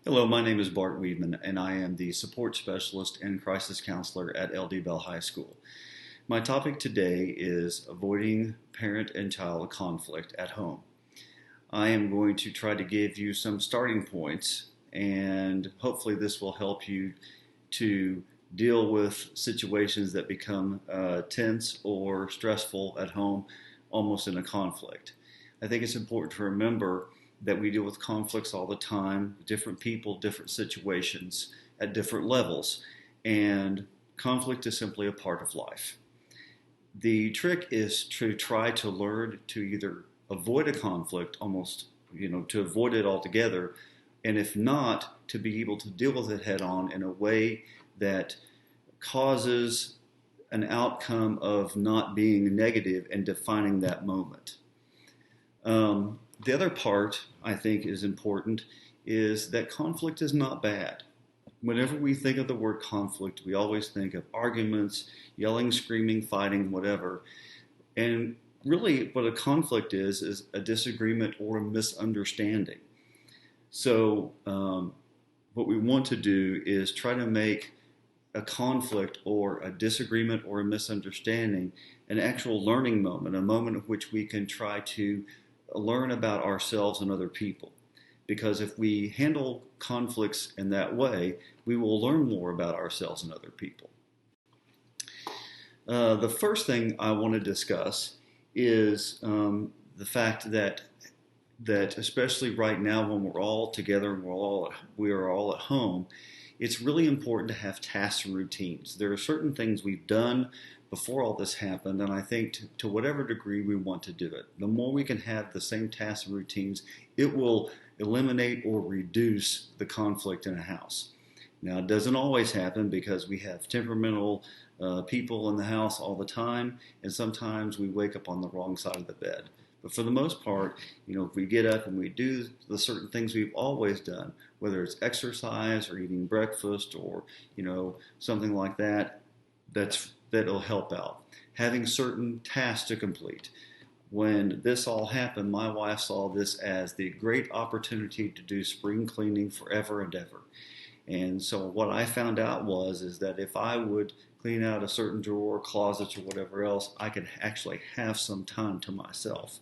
Hello, my name is Bart Weedman, and I am the support specialist and crisis counselor at LD Bell High School. My topic today is avoiding parent and child conflict at home. I am going to try to give you some starting points, and hopefully this will help you to deal with situations that become tense or stressful at home, almost in a conflict. I think it's important to remember that we deal with conflicts all the time, different people, different situations at different levels, and conflict is simply a part of life. The trick is to try to learn to either avoid a conflict almost, to avoid it altogether, and if not, to be able to deal with it head on in a way that causes an outcome of not being negative and defining that moment. The other part I think is important is that conflict is not bad. Whenever we think of the word conflict, we always think of arguments, yelling, screaming, fighting, whatever. And really what a conflict is a disagreement or a misunderstanding. So what we want to do is try to make a conflict or a disagreement or a misunderstanding an actual learning moment, a moment in which we can try to learn about ourselves and other people. Because if we handle conflicts in that way, we will learn more about ourselves and other people. The first thing I want to discuss is the fact that especially right now when we're all together and we are all at home, it's really important to have tasks and routines. There are certain things we've done before all this happened, and I think to whatever degree we want to do it, the more we can have the same tasks and routines, it will eliminate or reduce the conflict in a house. Now, it doesn't always happen because we have temperamental people in the house all the time, and sometimes we wake up on the wrong side of the bed. But for the most part, if we get up and we do the certain things we've always done, whether it's exercise or eating breakfast or, something like that, that'll help out. Having certain tasks to complete. When this all happened, my wife saw this as the great opportunity to do spring cleaning forever and ever. And so what I found out is that if I would clean out a certain drawer, closets, or whatever else, I could actually have some time to myself.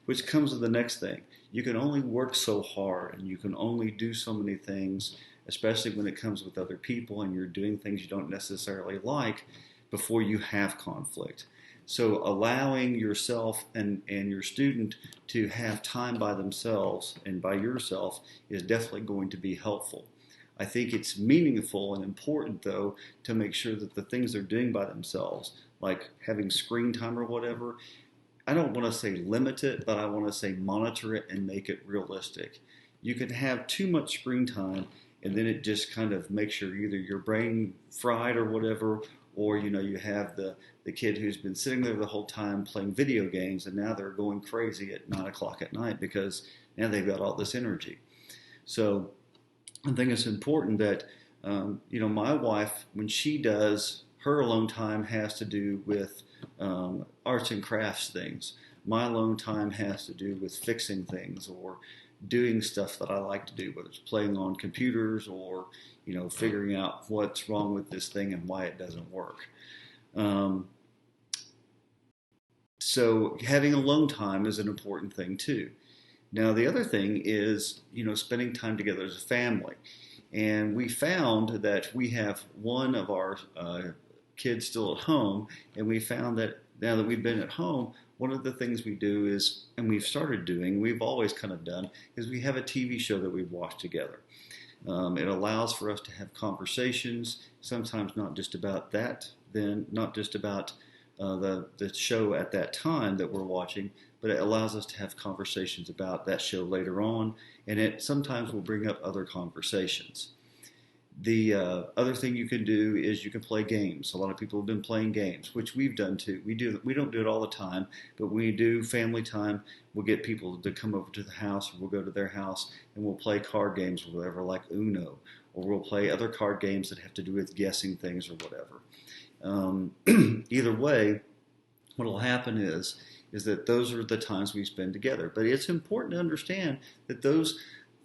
Which comes to the next thing. You can only work so hard and you can only do so many things, especially when it comes with other people and you're doing things you don't necessarily like, before you have conflict. So allowing yourself and your student to have time by themselves and by yourself is definitely going to be helpful. I think it's meaningful and important, though, to make sure that the things they're doing by themselves, like having screen time or whatever, I don't want to say limit it, but I want to say monitor it and make it realistic. You can have too much screen time and then it just kind of makes either your brain fried or whatever, or you have the kid who's been sitting there the whole time playing video games and now they're going crazy at 9 o'clock at night because now they've got all this energy. So I think it's important that, my wife, when she does, her alone time has to do with arts and crafts things. My alone time has to do with fixing things or doing stuff that I like to do, whether it's playing on computers or, figuring out what's wrong with this thing and why it doesn't work. So having alone time is an important thing too. Now, the other thing is, spending time together as a family. And we found that we have one of our kids still at home, and we found that now that we've been at home, one of the things we do is, and we've started doing, we've always kind of done, is we have a TV show that we've watched together. It allows for us to have conversations, sometimes not just about that, then not just about the show at that time that we're watching, but it allows us to have conversations about that show later on, and it sometimes will bring up other conversations. The other thing you can do is you can play games. A lot of people have been playing games, which we've done too. We don't do it all the time, but when we do family time, we'll get people to come over to the house, or we'll go to their house, and we'll play card games or whatever, like Uno, or we'll play other card games that have to do with guessing things or whatever. Either way, what will happen is that those are the times we spend together. But it's important to understand that those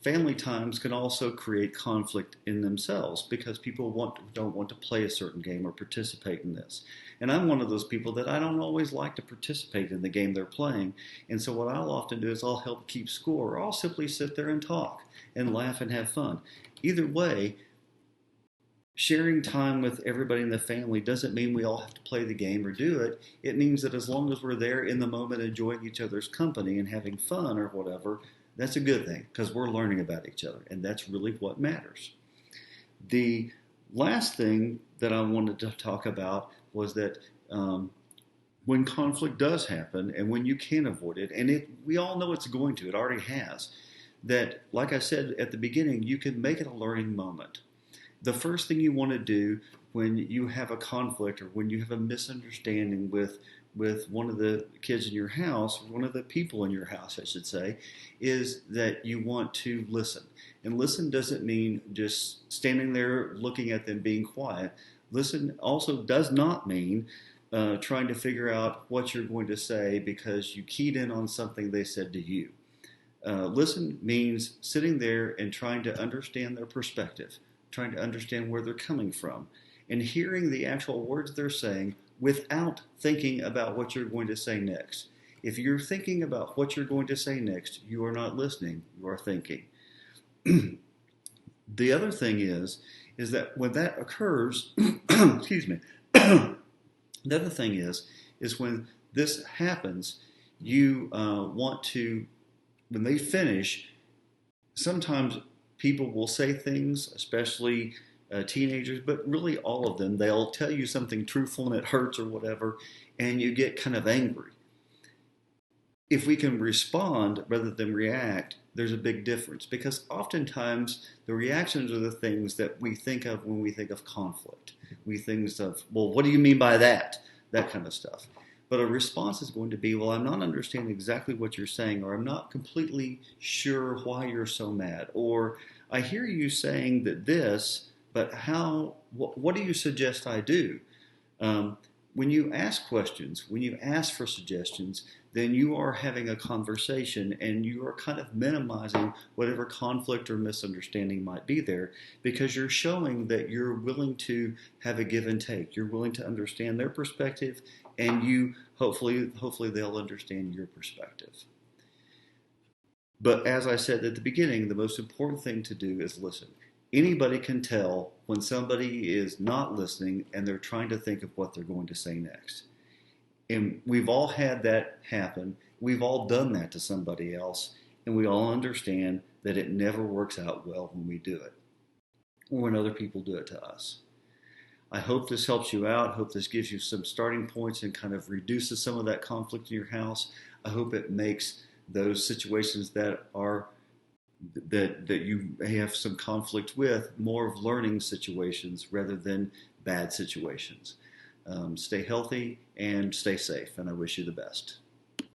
family times can also create conflict in themselves because people don't want to play a certain game or participate in this. And I'm one of those people that I don't always like to participate in the game they're playing. And so what I'll often do is I'll help keep score, or I'll simply sit there and talk and laugh and have fun. Either way, sharing time with everybody in the family doesn't mean we all have to play the game or do it. It means that as long as we're there in the moment enjoying each other's company and having fun or whatever, that's a good thing because we're learning about each other, and that's really what matters. The last thing that I wanted to talk about was that when conflict does happen and when you can avoid it, and we all know it's going to, it already has, that, like I said at the beginning, you can make it a learning moment. The first thing you want to do when you have a conflict or when you have a misunderstanding with one of the kids in your house, or one of the people in your house, I should say, is that you want to listen. And listen doesn't mean just standing there looking at them being quiet. Listen also does not mean trying to figure out what you're going to say because you keyed in on something they said to you. Listen means sitting there and trying to understand their perspective, trying to understand where they're coming from, and hearing the actual words they're saying without thinking about what you're going to say next. If you're thinking about what you're going to say next, you are not listening, you are thinking. The other thing is that when that occurs, excuse me, the other thing is when this happens, you want to, when they finish, sometimes people will say things, especially teenagers, but really all of them, they'll tell you something truthful and it hurts or whatever, and you get kind of angry. If we can respond rather than react, there's a big difference because oftentimes the reactions are the things that we think of when we think of conflict. We think of, well, what do you mean by that? That kind of stuff. But a response is going to be, well, I'm not understanding exactly what you're saying, or I'm not completely sure why you're so mad, or I hear you saying that this, but what do you suggest I do? When you ask questions, when you ask for suggestions, then you are having a conversation and you are kind of minimizing whatever conflict or misunderstanding might be there because you're showing that you're willing to have a give and take. You're willing to understand their perspective and you hopefully they'll understand your perspective. But as I said at the beginning, the most important thing to do is listen. Anybody can tell when somebody is not listening and they're trying to think of what they're going to say next. And we've all had that happen. We've all done that to somebody else. And we all understand that it never works out well when we do it or when other people do it to us. I hope this helps you out. I hope this gives you some starting points and kind of reduces some of that conflict in your house. I hope it makes those situations that you have some conflict with more of learning situations rather than bad situations. Stay healthy and stay safe, and I wish you the best.